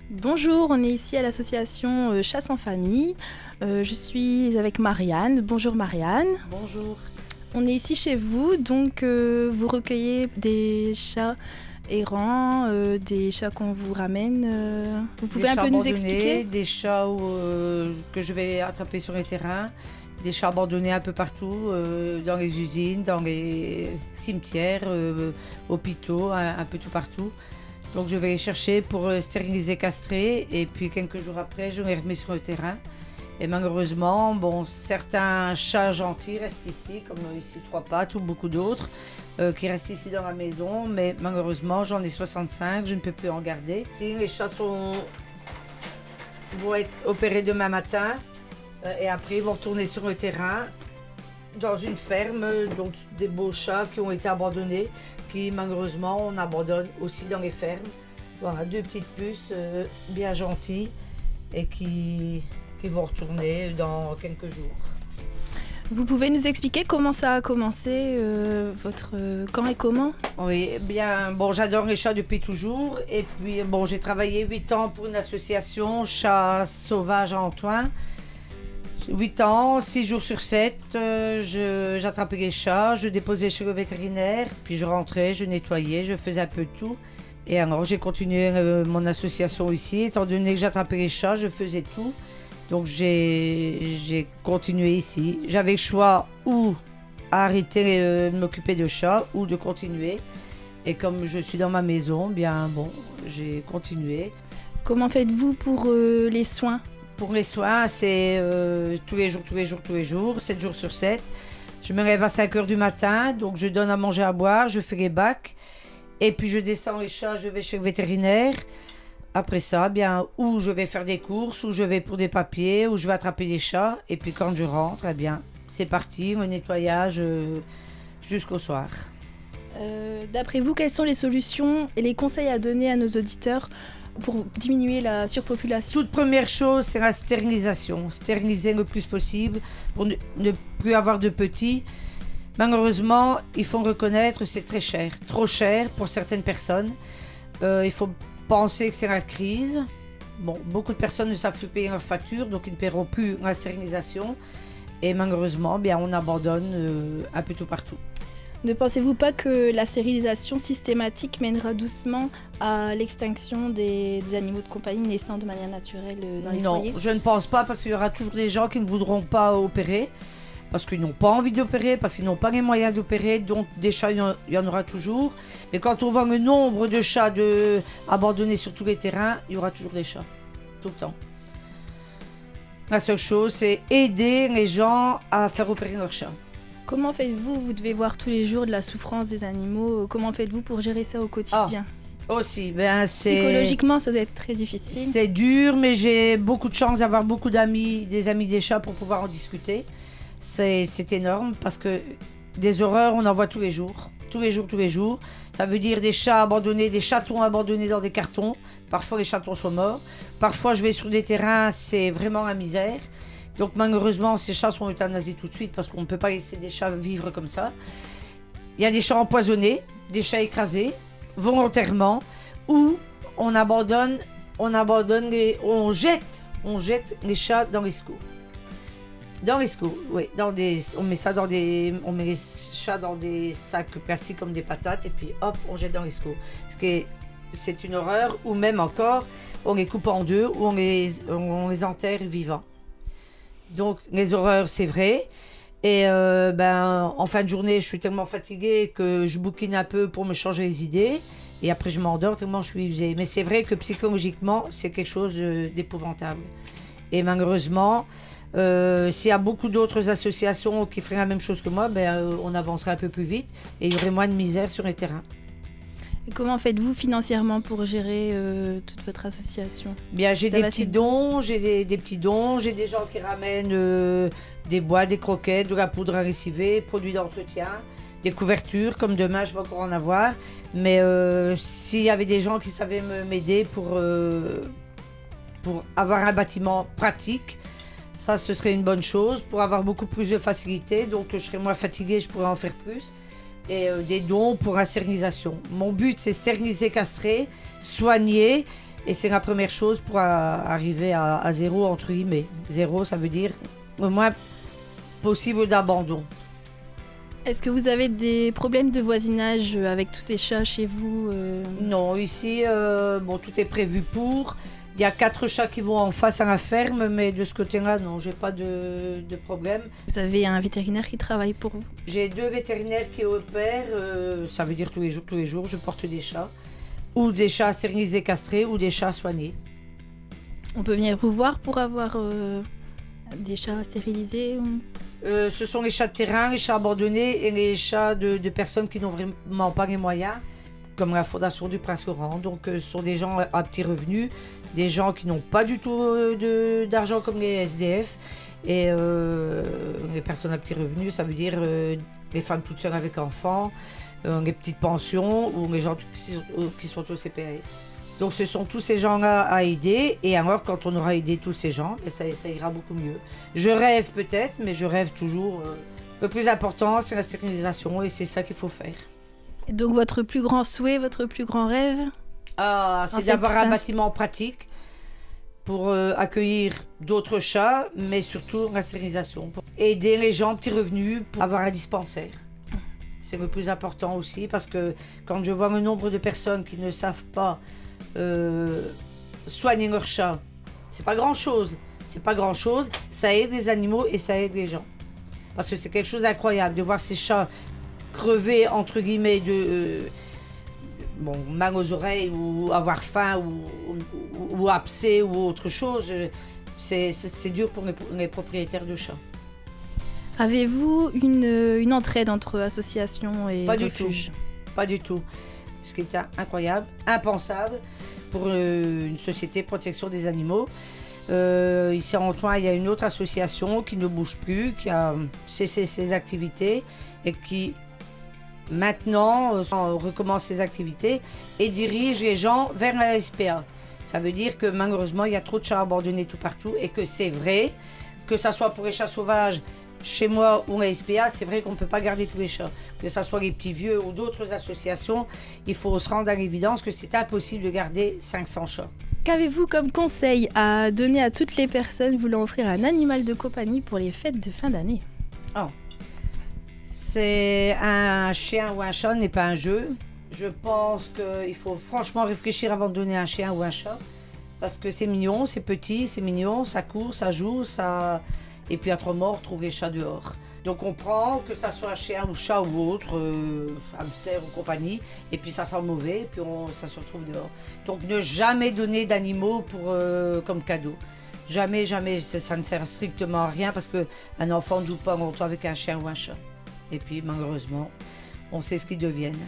Bonjour, on est ici à l'association Chasse en Famille. Je suis avec Marianne. Bonjour Marianne. Bonjour. On est ici chez vous, donc vous recueillez des chats errants, des chats qu'on vous ramène. Vous pouvez un peu nous expliquer? Des chats que je vais attraper sur les terrains, des chats abandonnés un peu partout, dans les usines, dans les cimetières, hôpitaux, un peu tout partout. Donc je vais les chercher pour stériliser, castrer, et puis quelques jours après, je les remets sur le terrain. Et malheureusement, certains chats gentils restent ici, comme ici Trois Pattes ou beaucoup d'autres, qui restent ici dans la maison. Mais malheureusement, j'en ai 65, je ne peux plus en garder. Les chats vont être opérés demain matin, et après ils vont retourner sur le terrain, dans une ferme, donc des beaux chats qui ont été abandonnés, qui malheureusement on abandonne aussi dans les fermes. Voilà, deux petites puces bien gentilles et qui vont retourner dans quelques jours. Vous pouvez nous expliquer comment ça a commencé, quand et comment? Oui, j'adore les chats depuis toujours. Et puis, j'ai travaillé 8 ans pour une association Chats Sauvages à Antoine. 8 ans, 6 jours sur 7, j'attrapais les chats, je déposais chez le vétérinaire, puis je rentrais, je nettoyais, je faisais un peu de tout. Et alors, j'ai continué mon association ici. Étant donné que j'attrapais les chats, je faisais tout. Donc j'ai continué ici. J'avais le choix ou arrêter de m'occuper de chats ou de continuer. Et comme je suis dans ma maison, j'ai continué. Comment faites-vous pour les soins? Pour les soins, c'est tous les jours, 7 jours sur 7. Je me lève à 5 h du matin, donc je donne à manger à boire, je fais les bacs. Et puis je descends les chats, je vais chez le vétérinaire. Après ça, ou je vais faire des courses, ou je vais pour des papiers, ou je vais attraper des chats. Et puis quand je rentre, c'est parti, le nettoyage jusqu'au soir. D'après vous, quelles sont les solutions et les conseils à donner à nos auditeurs pour diminuer la surpopulation? Toute première chose, c'est la stérilisation. Stériliser le plus possible pour ne plus avoir de petits. Malheureusement, il faut reconnaître, c'est très cher. Trop cher pour certaines personnes. Il faut penser que c'est la crise. Beaucoup de personnes ne savent plus payer leurs factures, donc ils ne paieront plus la stérilisation. Et malheureusement, on abandonne un peu tout partout. Ne pensez-vous pas que la stérilisation systématique mènera doucement à l'extinction des animaux de compagnie naissant de manière naturelle dans les foyers? Non, je ne pense pas, parce qu'il y aura toujours des gens qui ne voudront pas opérer, parce qu'ils n'ont pas envie d'opérer, parce qu'ils n'ont pas les moyens d'opérer, donc des chats, il y en aura toujours. Mais quand on voit le nombre de chats abandonnés sur tous les terrains, il y aura toujours des chats, tout le temps. La seule chose, c'est aider les gens à faire opérer leurs chats. Comment faites-vous? Vous devez voir tous les jours de la souffrance des animaux. Comment faites-vous pour gérer ça au quotidien? Aussi, psychologiquement, ça doit être très difficile. C'est dur, mais j'ai beaucoup de chance d'avoir beaucoup d'amis, des amis des chats pour pouvoir en discuter. C'est énorme parce que des horreurs, on en voit tous les jours. Tous les jours. Ça veut dire des chats abandonnés, des chatons abandonnés dans des cartons. Parfois, les chatons sont morts. Parfois, je vais sur des terrains, c'est vraiment la misère. Donc, malheureusement, ces chats sont euthanasiés tout de suite parce qu'on ne peut pas laisser des chats vivre comme ça. Il y a des chats empoisonnés, des chats écrasés, volontairement, ou on jette les chats dans les secours. Dans les secours, oui. On met les chats dans des sacs plastiques comme des patates et puis hop, on jette dans les secours. C'est une horreur, ou même encore, on les coupe en deux ou on les enterre vivants. Donc les horreurs, c'est vrai. Et en fin de journée, je suis tellement fatiguée que je bouquine un peu pour me changer les idées. Et après, je m'endors tellement je suis usée. Mais c'est vrai que psychologiquement, c'est quelque chose d'épouvantable. Et malheureusement, s'il y a beaucoup d'autres associations qui feraient la même chose que moi, on avancerait un peu plus vite et il y aurait moins de misère sur les terrains. Et comment faites-vous financièrement pour gérer toute votre association? J'ai des petits dons, j'ai des gens qui ramènent des bois, des croquettes, de la poudre à lessiver, produits d'entretien, des couvertures, comme demain je vais encore en avoir. Mais s'il y avait des gens qui savaient m'aider pour avoir un bâtiment pratique, ça ce serait une bonne chose, pour avoir beaucoup plus de facilité, donc je serais moins fatiguée, je pourrais en faire plus. Et des dons pour la stérilisation. Mon but, c'est stériliser, castrer, soigner Et c'est la première chose pour arriver à zéro, entre guillemets. Zéro, ça veut dire au moins possible d'abandon. Est-ce que vous avez des problèmes de voisinage avec tous ces chats chez vous Non, ici, tout est prévu pour. Il y a 4 chats qui vont en face à la ferme, mais de ce côté-là, non, j'ai pas de problème. Vous avez un vétérinaire qui travaille pour vous? J'ai 2 vétérinaires qui opèrent, ça veut dire tous les jours, je porte des chats. Ou des chats stérilisés, castrés, ou des chats soignés. On peut venir vous voir pour avoir des chats stérilisés Ce sont les chats de terrain, les chats abandonnés et les chats de personnes qui n'ont vraiment pas les moyens, comme la Fondation du Prince Laurent. Donc ce sont des gens à petits revenus, des gens qui n'ont pas du tout d'argent comme les SDF. Et les personnes à petits revenus, ça veut dire les femmes toutes seules avec enfants, les petites pensions ou les gens qui sont au CPAS. Donc ce sont tous ces gens-là à aider, et alors quand on aura aidé tous ces gens, ça ira beaucoup mieux. Je rêve peut-être, mais je rêve toujours. Le plus important, c'est la stérilisation, et c'est ça qu'il faut faire. Et donc votre plus grand souhait, votre plus grand rêve? C'est d'avoir un bâtiment pratique pour accueillir d'autres chats, mais surtout la stérilisation. Pour aider les gens petits revenus pour avoir un dispensaire. C'est le plus important aussi, parce que quand je vois le nombre de personnes qui ne savent pas soigner leurs chats, c'est pas grand chose, ça aide les animaux et ça aide les gens. Parce que c'est quelque chose d'incroyable de voir ces chats crever, entre guillemets, mal aux oreilles ou avoir faim ou abcès ou autre chose. C'est dur pour les propriétaires de chats. Avez-vous une entraide entre associations et refuges? Pas du tout. Ce qui est incroyable, impensable pour une société de protection des animaux. Ici à Antoine, il y a une autre association qui ne bouge plus, qui a cessé ses activités et qui maintenant recommence ses activités et dirige les gens vers la SPA. Ça veut dire que malheureusement, il y a trop de chats abandonnés tout partout, et que c'est vrai, que ça soit pour les chats sauvages, chez moi ou à SPA, c'est vrai qu'on ne peut pas garder tous les chats. Que ce soit les petits vieux ou d'autres associations, il faut se rendre à l'évidence que c'est impossible de garder 500 chats. Qu'avez-vous comme conseil à donner à toutes les personnes voulant offrir un animal de compagnie pour les fêtes de fin d'année? C'est un chien ou un chat n'est pas un jeu. Je pense qu'il faut franchement réfléchir avant de donner un chien ou un chat. Parce que c'est mignon, c'est petit, c'est mignon, ça court, ça joue, ça... Et puis à 3 mois, on retrouve les chats dehors. Donc on prend, que ça soit un chien ou chat ou autre, hamster ou compagnie, et puis ça sent mauvais, et puis ça se retrouve dehors. Donc ne jamais donner d'animaux comme cadeau. Jamais, ça ne sert strictement à rien, parce qu'un enfant ne joue pas longtemps avec un chien ou un chat. Et puis malheureusement, on sait ce qu'ils deviennent.